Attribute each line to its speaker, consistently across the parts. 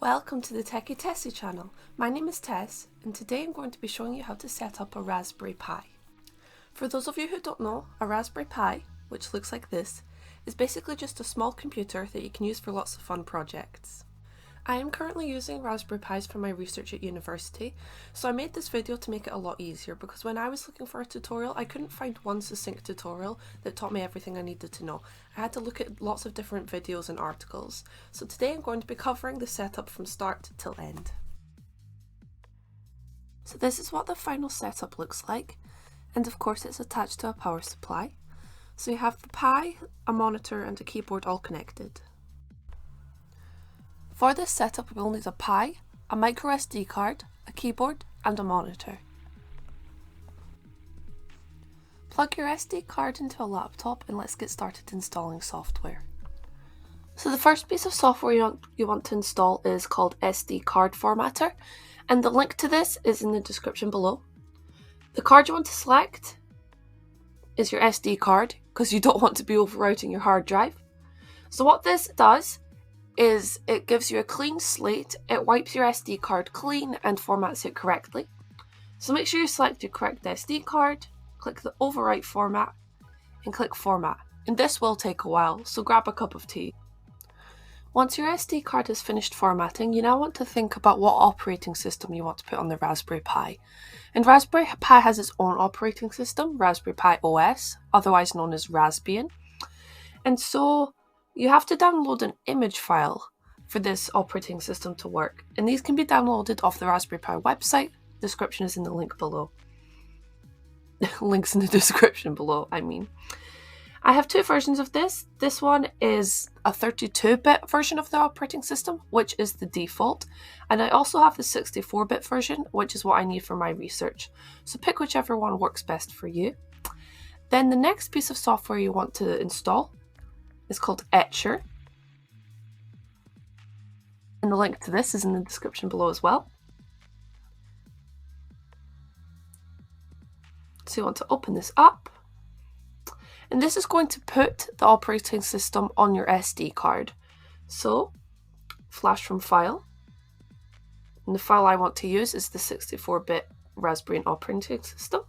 Speaker 1: Welcome to the Techie Tessie channel. My name is Tess, and today I'm going to be showing you how to set up a Raspberry Pi. For those of you who don't know, a Raspberry Pi, which looks like this, is basically just a small computer that you can use for lots of fun projects. I am currently using Raspberry Pis for my research at university, so I made this video to make it a lot easier because when I was looking for a tutorial, I couldn't find one succinct tutorial that taught me everything I needed to know. I had to look at lots of different videos and articles. So today I'm going to be covering the setup from start till end. So this is what the final setup looks like, and of course it's attached to a power supply. So you have the Pi, a monitor and a keyboard all connected. For this setup we will need a Pi, a micro SD card, a keyboard and a monitor. Plug your SD card into a laptop and let's get started installing software. So the first piece of software you want to install is called SD Card Formatter, and the link to this is in the description below. The card you want to select is your SD card because you don't want to be overwriting your hard drive. So what this does is it gives you a clean slate, it wipes your SD card clean and formats it correctly. So make sure you select your correct SD card, click the overwrite format and click format. And this will take a while, so grab a cup of tea. Once your SD card has finished formatting, you now want to think about what operating system you want to put on the Raspberry Pi. And Raspberry Pi has its own operating system, Raspberry Pi OS, otherwise known as Raspian. And so you have to download an image file for this operating system to work, and these can be downloaded off the Raspberry Pi website. Description is in the link below. Links in the description below, I mean. I have two versions of this. This one is a 32-bit version of the operating system, which is the default, and I also have the 64-bit version, which is what I need for my research. So pick whichever one works best for you. Then the next piece of software you want to install is called Etcher, and the link to this is in the description below as well. So you want to open this up, and this is going to put the operating system on your SD card. So flash from file, and the file I want to use is the 64-bit Raspbian operating system.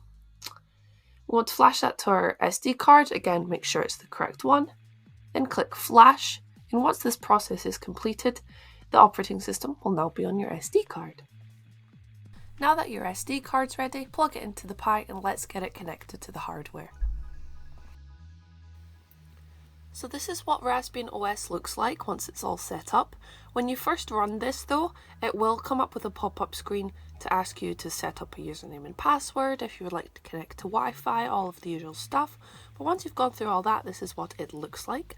Speaker 1: We want to flash that to our SD card. Again, make sure it's the correct one. Then click flash, and once this process is completed, the operating system will now be on your SD card. Now that your SD card's ready, plug it into the Pi and let's get it connected to the hardware. So this is what Raspbian OS looks like once it's all set up. When you first run this though, it will come up with a pop-up screen to ask you to set up a username and password, if you would like to connect to Wi-Fi, all of the usual stuff. But once you've gone through all that, this is what it looks like.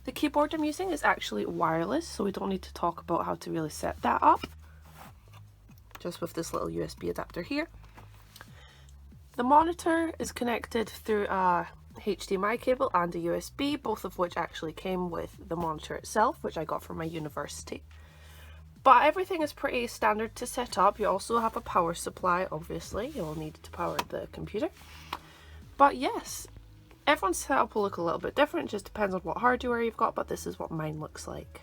Speaker 1: The keyboard I'm using is actually wireless, so we don't need to talk about how to really set that up. Just with this little USB adapter here. The monitor is connected through a HDMI cable and a USB, both of which actually came with the monitor itself, which I got from my university. But everything is pretty standard to set up. You also have a power supply, obviously. You'll need to power the computer. But yes, everyone's setup will look a little bit different. It just depends on what hardware you've got, but this is what mine looks like.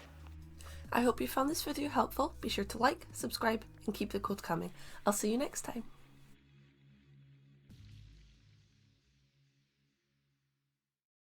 Speaker 1: I hope you found this video helpful. Be sure to like, subscribe, and keep the code coming. I'll see you next time.